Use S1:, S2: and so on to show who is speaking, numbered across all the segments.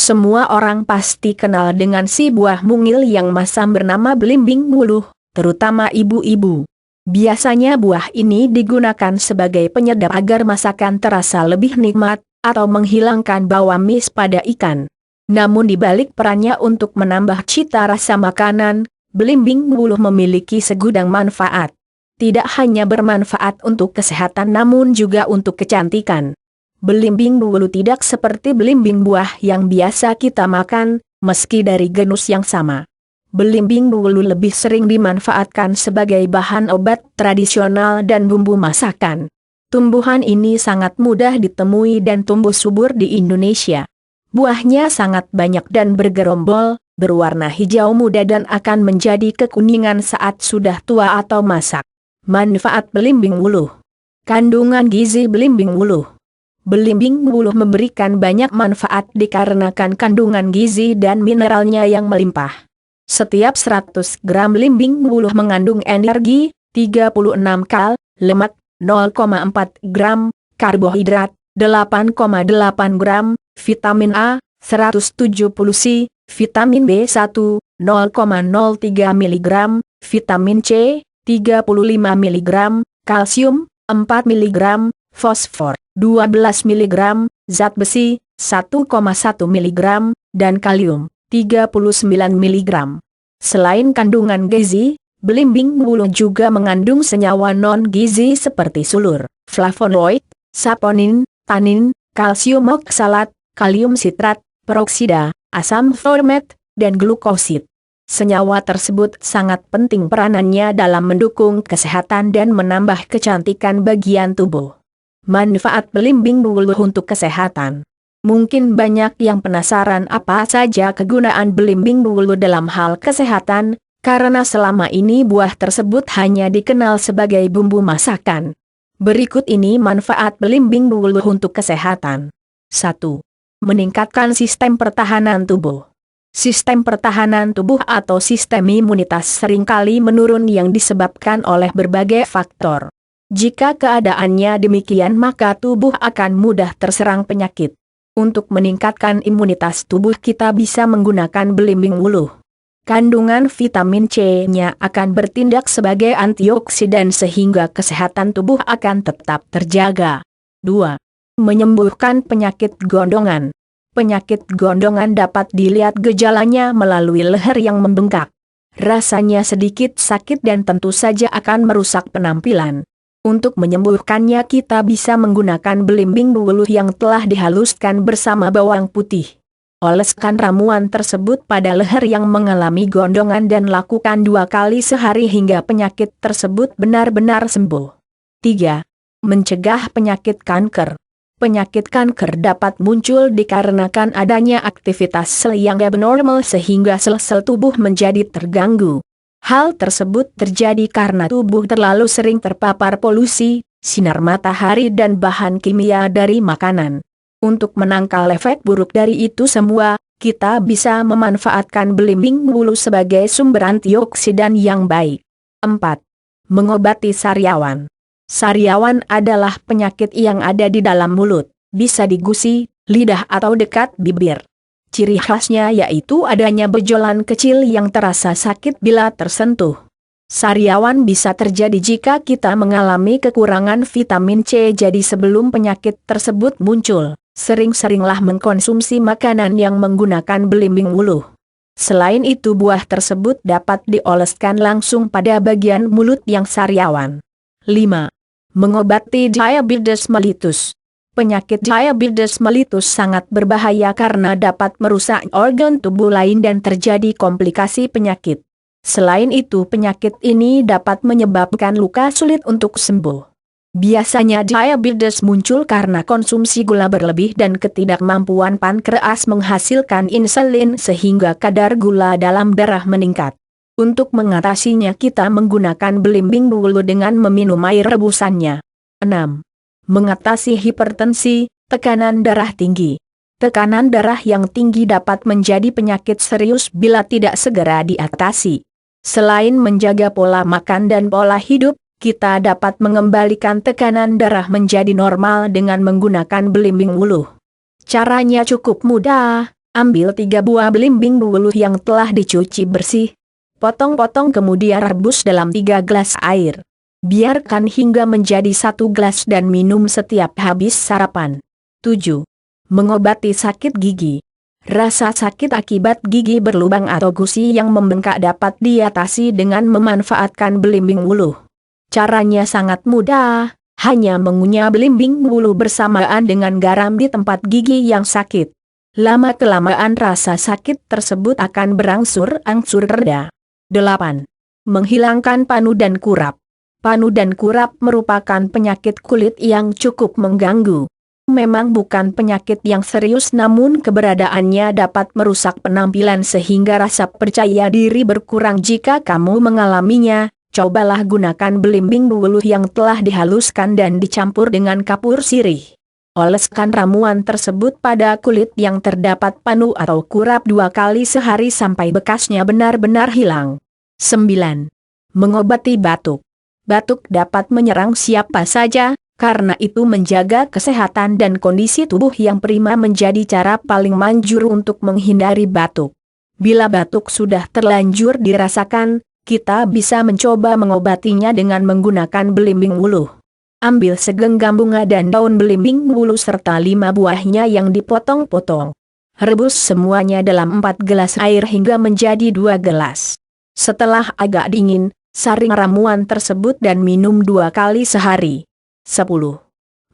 S1: Semua orang pasti kenal dengan si buah mungil yang masam bernama belimbing wuluh, terutama ibu-ibu. Biasanya buah ini digunakan sebagai penyedap agar masakan terasa lebih nikmat, atau menghilangkan bau amis pada ikan. Namun di balik perannya untuk menambah cita rasa makanan, belimbing wuluh memiliki segudang manfaat. Tidak hanya bermanfaat untuk kesehatan namun juga untuk kecantikan. Belimbing wuluh tidak seperti belimbing buah yang biasa kita makan, meski dari genus yang sama. Belimbing wuluh lebih sering dimanfaatkan sebagai bahan obat tradisional dan bumbu masakan. Tumbuhan ini sangat mudah ditemui dan tumbuh subur di Indonesia. Buahnya sangat banyak dan bergerombol, berwarna hijau muda dan akan menjadi kekuningan saat sudah tua atau masak. Manfaat belimbing wuluh. Kandungan gizi belimbing wuluh. Belimbing wuluh memberikan banyak manfaat dikarenakan kandungan gizi dan mineralnya yang melimpah. Setiap 100 gram belimbing wuluh mengandung energi, 36 kal, lemak, 0,4 gram, karbohidrat, 8,8 gram, vitamin A, 170 C, vitamin B1, 0,03 mg, vitamin C, 35 mg, kalsium, 4 mg, fosfor, 12 mg, zat besi, 1,1 mg, dan kalium, 39 mg. Selain kandungan gizi, belimbing wuluh juga mengandung senyawa non-gizi seperti sulur, flavonoid, saponin, tanin, kalsium oksalat, kalium sitrat, peroksida, asam format, dan glukosid. Senyawa tersebut sangat penting peranannya dalam mendukung kesehatan dan menambah kecantikan bagian tubuh. Manfaat belimbing wuluh untuk kesehatan. Mungkin banyak yang penasaran apa saja kegunaan belimbing wuluh dalam hal kesehatan, karena selama ini buah tersebut hanya dikenal sebagai bumbu masakan. Berikut ini manfaat belimbing wuluh untuk kesehatan. 1. Meningkatkan sistem pertahanan tubuh. Sistem pertahanan tubuh atau sistem imunitas seringkali menurun yang disebabkan oleh berbagai faktor. Jika keadaannya demikian maka tubuh akan mudah terserang penyakit. Untuk meningkatkan imunitas tubuh kita bisa menggunakan belimbing wuluh. Kandungan vitamin C-nya akan bertindak sebagai antioksidan sehingga kesehatan tubuh akan tetap terjaga. 2. Menyembuhkan penyakit gondongan. Penyakit gondongan dapat dilihat gejalanya melalui leher yang membengkak. Rasanya sedikit sakit dan tentu saja akan merusak penampilan. Untuk menyembuhkannya kita bisa menggunakan belimbing wuluh yang telah dihaluskan bersama bawang putih. Oleskan ramuan tersebut pada leher yang mengalami gondongan dan lakukan 2 kali sehari hingga penyakit tersebut benar-benar sembuh. 3. Mencegah penyakit kanker. Penyakit kanker dapat muncul dikarenakan adanya aktivitas sel yang abnormal sehingga sel-sel tubuh menjadi terganggu. Hal tersebut terjadi karena tubuh terlalu sering terpapar polusi, sinar matahari dan bahan kimia dari makanan. Untuk menangkal efek buruk dari itu semua, kita bisa memanfaatkan belimbing wuluh sebagai sumber antioksidan yang baik. 4. Mengobati sariawan. Sariawan adalah penyakit yang ada di dalam mulut, bisa di gusi, lidah atau dekat bibir. Ciri khasnya yaitu adanya benjolan kecil yang terasa sakit bila tersentuh. Sariawan bisa terjadi jika kita mengalami kekurangan vitamin C. Jadi sebelum penyakit tersebut muncul, sering-seringlah mengkonsumsi makanan yang menggunakan belimbing wuluh. Selain itu buah tersebut dapat dioleskan langsung pada bagian mulut yang sariawan. 5. Mengobati diabetes mellitus. Penyakit diabetes mellitus sangat berbahaya karena dapat merusak organ tubuh lain dan terjadi komplikasi penyakit. Selain itu penyakit ini dapat menyebabkan luka sulit untuk sembuh. Biasanya diabetes muncul karena konsumsi gula berlebih dan ketidakmampuan pankreas menghasilkan insulin sehingga kadar gula dalam darah meningkat. Untuk mengatasinya kita menggunakan belimbing wuluh dengan meminum air rebusannya. 6. Mengatasi hipertensi, tekanan darah tinggi. Tekanan darah yang tinggi dapat menjadi penyakit serius bila tidak segera diatasi. Selain menjaga pola makan dan pola hidup, kita dapat mengembalikan tekanan darah menjadi normal dengan menggunakan belimbing wuluh. Caranya cukup mudah, Ambil 3 buah belimbing bulu yang telah dicuci bersih. Potong-potong kemudian rebus dalam 3 gelas air. Biarkan hingga menjadi 1 gelas dan minum setiap habis sarapan. 7. Mengobati sakit gigi. Rasa sakit akibat gigi berlubang atau gusi yang membengkak dapat diatasi dengan memanfaatkan belimbing wuluh. Caranya sangat mudah, hanya mengunyah belimbing wuluh bersamaan dengan garam di tempat gigi yang sakit. Lama-kelamaan rasa sakit tersebut akan berangsur-angsur reda. 8. Menghilangkan panu dan kurap. Panu dan kurap merupakan penyakit kulit yang cukup mengganggu. Memang bukan penyakit yang serius, namun keberadaannya dapat merusak penampilan sehingga rasa percaya diri berkurang jika kamu mengalaminya. Cobalah gunakan belimbing wuluh yang telah dihaluskan dan dicampur dengan kapur sirih. Oleskan ramuan tersebut pada kulit yang terdapat panu atau kurap 2 kali sehari sampai bekasnya benar-benar hilang. 9. Mengobati batuk. Batuk dapat menyerang siapa saja. Karena itu menjaga kesehatan dan kondisi tubuh yang prima menjadi cara paling manjur untuk menghindari batuk. Bila batuk sudah terlanjur dirasakan, kita bisa mencoba mengobatinya dengan menggunakan belimbing wuluh. Ambil segenggam bunga dan daun belimbing wuluh serta 5 buahnya yang dipotong-potong. Rebus semuanya dalam 4 gelas air hingga menjadi 2 gelas. Setelah agak dingin, saring ramuan tersebut dan minum 2 kali sehari. 10.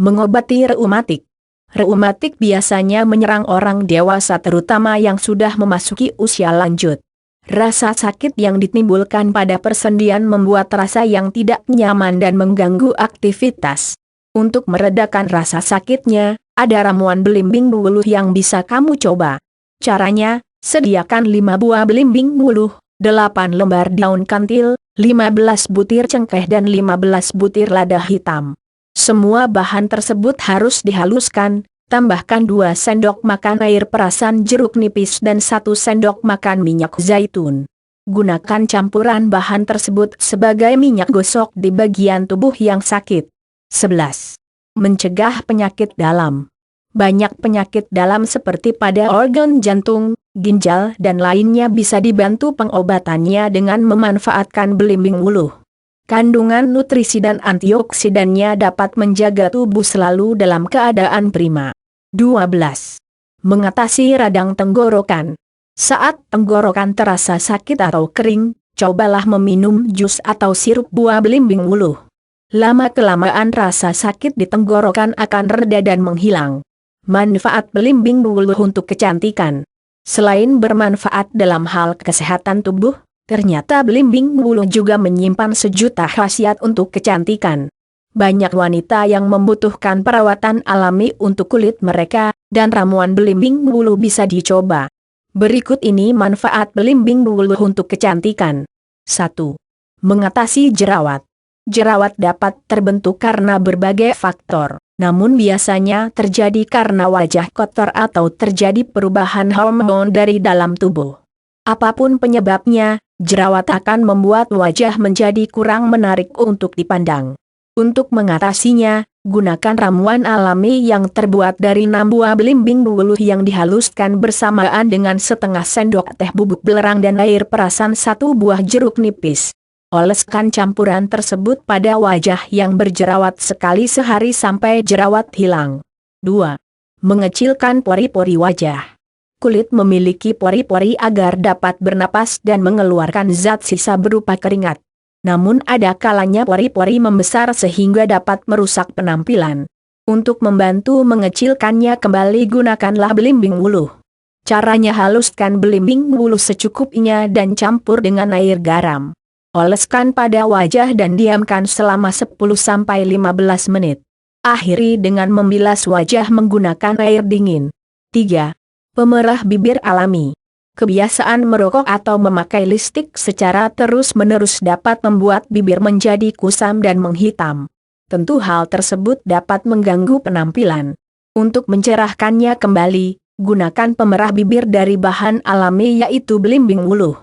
S1: Mengobati reumatik. Reumatik biasanya menyerang orang dewasa terutama yang sudah memasuki usia lanjut. Rasa sakit yang ditimbulkan pada persendian membuat rasa yang tidak nyaman dan mengganggu aktivitas. Untuk meredakan rasa sakitnya, ada ramuan belimbing wuluh yang bisa kamu coba. Caranya, sediakan 5 buah belimbing wuluh, 8 lembar daun kantil, 15 butir cengkeh dan 15 butir lada hitam. Semua bahan tersebut harus dihaluskan, tambahkan 2 sendok makan air perasan jeruk nipis dan 1 sendok makan minyak zaitun. Gunakan campuran bahan tersebut sebagai minyak gosok di bagian tubuh yang sakit. 11. Mencegah penyakit dalam. Banyak penyakit dalam seperti pada organ jantung, ginjal dan lainnya bisa dibantu pengobatannya dengan memanfaatkan belimbing wuluh. Kandungan nutrisi dan antioksidannya dapat menjaga tubuh selalu dalam keadaan prima. 12. Mengatasi radang tenggorokan. Saat tenggorokan terasa sakit atau kering, cobalah meminum jus atau sirup buah belimbing wuluh. Lama-kelamaan rasa sakit di tenggorokan akan reda dan menghilang. Manfaat belimbing wuluh untuk kecantikan. Selain bermanfaat dalam hal kesehatan tubuh, ternyata belimbing wuluh juga menyimpan sejuta khasiat untuk kecantikan. Banyak wanita yang membutuhkan perawatan alami untuk kulit mereka, dan ramuan belimbing wuluh bisa dicoba. Berikut ini manfaat belimbing wuluh untuk kecantikan. 1. Mengatasi jerawat. Jerawat dapat terbentuk karena berbagai faktor, namun biasanya terjadi karena wajah kotor atau terjadi perubahan hormon dari dalam tubuh. Apapun penyebabnya, jerawat akan membuat wajah menjadi kurang menarik untuk dipandang. Untuk mengatasinya, gunakan ramuan alami yang terbuat dari 6 buah belimbing wuluh yang dihaluskan bersamaan dengan setengah sendok teh bubuk belerang dan air perasan 1 buah jeruk nipis. Oleskan campuran tersebut pada wajah yang berjerawat sekali sehari sampai jerawat hilang. 2. Mengecilkan pori-pori wajah. Kulit memiliki pori-pori agar dapat bernapas dan mengeluarkan zat sisa berupa keringat. Namun ada kalanya pori-pori membesar sehingga dapat merusak penampilan. Untuk membantu mengecilkannya kembali gunakanlah belimbing wuluh. Caranya haluskan belimbing wuluh secukupnya dan campur dengan air garam. Oleskan pada wajah dan diamkan selama 10-15 menit. Akhiri dengan membilas wajah menggunakan air dingin. 3. Pemerah bibir alami. Kebiasaan merokok atau memakai lipstik secara terus-menerus dapat membuat bibir menjadi kusam dan menghitam. Tentu hal tersebut dapat mengganggu penampilan. Untuk mencerahkannya kembali, gunakan pemerah bibir dari bahan alami yaitu belimbing wuluh.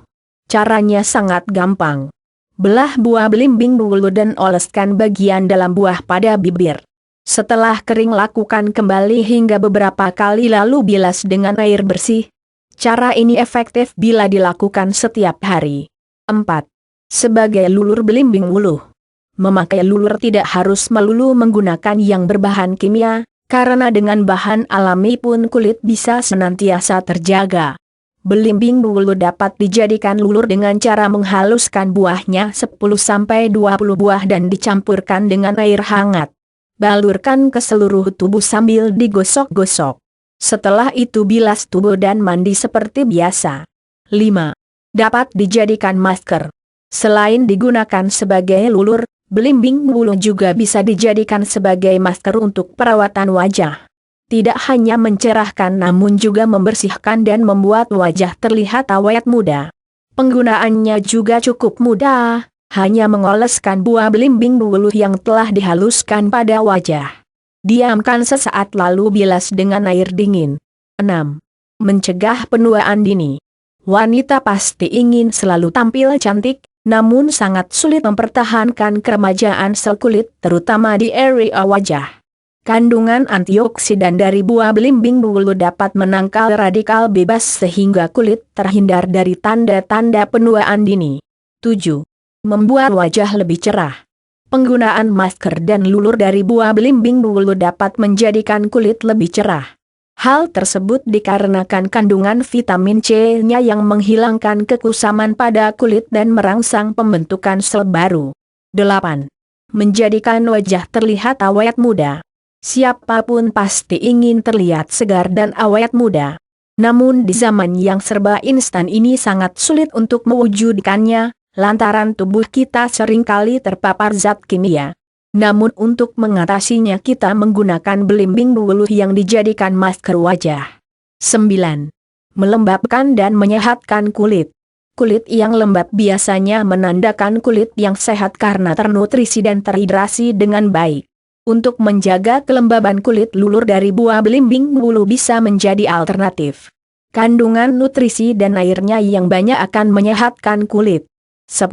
S1: Caranya sangat gampang. Belah buah belimbing wuluh dan oleskan bagian dalam buah pada bibir. Setelah kering lakukan kembali hingga beberapa kali lalu bilas dengan air bersih. Cara ini efektif bila dilakukan setiap hari. 4. Sebagai lulur belimbing wuluh. Memakai lulur tidak harus melulu menggunakan yang berbahan kimia, karena dengan bahan alami pun kulit bisa senantiasa terjaga. Belimbing wuluh dapat dijadikan lulur dengan cara menghaluskan buahnya 10-20 buah dan dicampurkan dengan air hangat. Balurkan ke seluruh tubuh sambil digosok-gosok. Setelah itu bilas tubuh dan mandi seperti biasa. 5. Dapat dijadikan masker. Selain digunakan sebagai lulur, belimbing wuluh juga bisa dijadikan sebagai masker untuk perawatan wajah. Tidak hanya mencerahkan namun juga membersihkan dan membuat wajah terlihat awet muda. Penggunaannya juga cukup mudah, hanya mengoleskan buah belimbing wuluh yang telah dihaluskan pada wajah. Diamkan sesaat lalu bilas dengan air dingin. 6. Mencegah penuaan dini. Wanita pasti ingin selalu tampil cantik, namun sangat sulit mempertahankan keremajaan sel kulit terutama di area wajah. Kandungan antioksidan dari buah belimbing wuluh dapat menangkal radikal bebas sehingga kulit terhindar dari tanda-tanda penuaan dini. 7. Membuat wajah lebih cerah. Penggunaan masker dan lulur dari buah belimbing wuluh dapat menjadikan kulit lebih cerah. Hal tersebut dikarenakan kandungan vitamin C-nya yang menghilangkan kekusaman pada kulit dan merangsang pembentukan sel baru. 8. Menjadikan wajah terlihat awet muda. Siapapun pasti ingin terlihat segar dan awet muda. Namun di zaman yang serba instan ini sangat sulit untuk mewujudkannya, lantaran tubuh kita seringkali terpapar zat kimia. Namun untuk mengatasinya kita menggunakan belimbing wuluh yang dijadikan masker wajah. 9. Melembabkan dan menyehatkan kulit. Kulit yang lembab biasanya menandakan kulit yang sehat karena ternutrisi dan terhidrasi dengan baik. Untuk menjaga kelembaban kulit, lulur dari buah belimbing wuluh bisa menjadi alternatif. Kandungan nutrisi dan airnya yang banyak akan menyehatkan kulit. 10.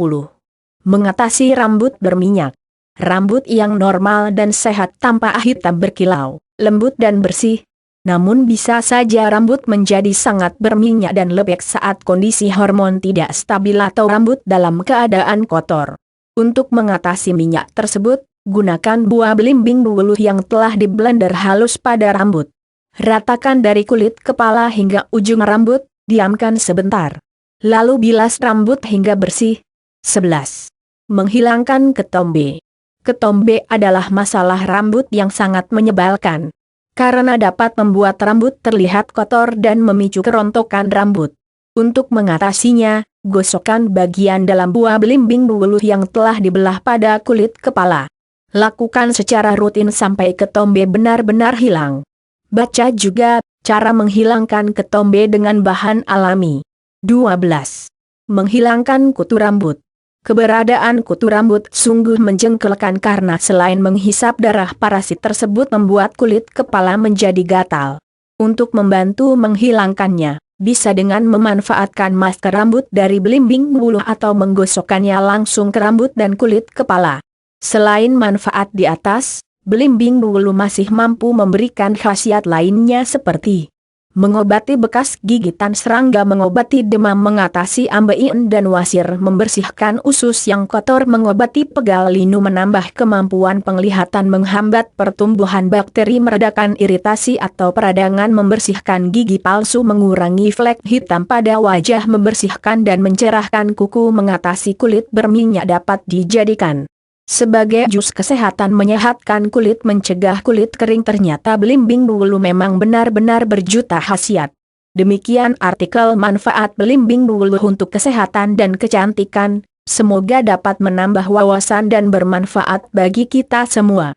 S1: Mengatasi rambut berminyak. Rambut yang normal dan sehat tampak hitam berkilau, lembut dan bersih. Namun bisa saja rambut menjadi sangat berminyak dan lembek saat kondisi hormon tidak stabil atau rambut dalam keadaan kotor. Untuk mengatasi minyak tersebut, gunakan buah belimbing wuluh yang telah diblender halus pada rambut. Ratakan dari kulit kepala hingga ujung rambut, diamkan sebentar. Lalu bilas rambut hingga bersih. 11. Menghilangkan ketombe. Ketombe adalah masalah rambut yang sangat menyebalkan. Karena dapat membuat rambut terlihat kotor dan memicu kerontokan rambut. Untuk mengatasinya, gosokkan bagian dalam buah belimbing wuluh yang telah dibelah pada kulit kepala. Lakukan secara rutin sampai ketombe benar-benar hilang. Baca juga cara menghilangkan ketombe dengan bahan alami. 12. Menghilangkan kutu rambut. Keberadaan kutu rambut sungguh menjengkelkan karena selain menghisap darah, parasit tersebut membuat kulit kepala menjadi gatal. Untuk membantu menghilangkannya, bisa dengan memanfaatkan masker rambut dari belimbing wuluh atau menggosokkannya langsung ke rambut dan kulit kepala. Selain manfaat di atas, belimbing wuluh masih mampu memberikan khasiat lainnya seperti mengobati bekas gigitan serangga, mengobati demam, mengatasi ambeien dan wasir, membersihkan usus yang kotor, mengobati pegal linu, menambah kemampuan penglihatan, menghambat pertumbuhan bakteri, meredakan iritasi atau peradangan, membersihkan gigi palsu, mengurangi flek hitam pada wajah, membersihkan dan mencerahkan kuku, mengatasi kulit berminyak. Dapat dijadikan sebagai jus kesehatan, menyehatkan kulit, mencegah kulit kering. Ternyata belimbing wuluh memang benar-benar berjuta khasiat. Demikian artikel manfaat belimbing wuluh untuk kesehatan dan kecantikan. Semoga dapat menambah wawasan dan bermanfaat bagi kita semua.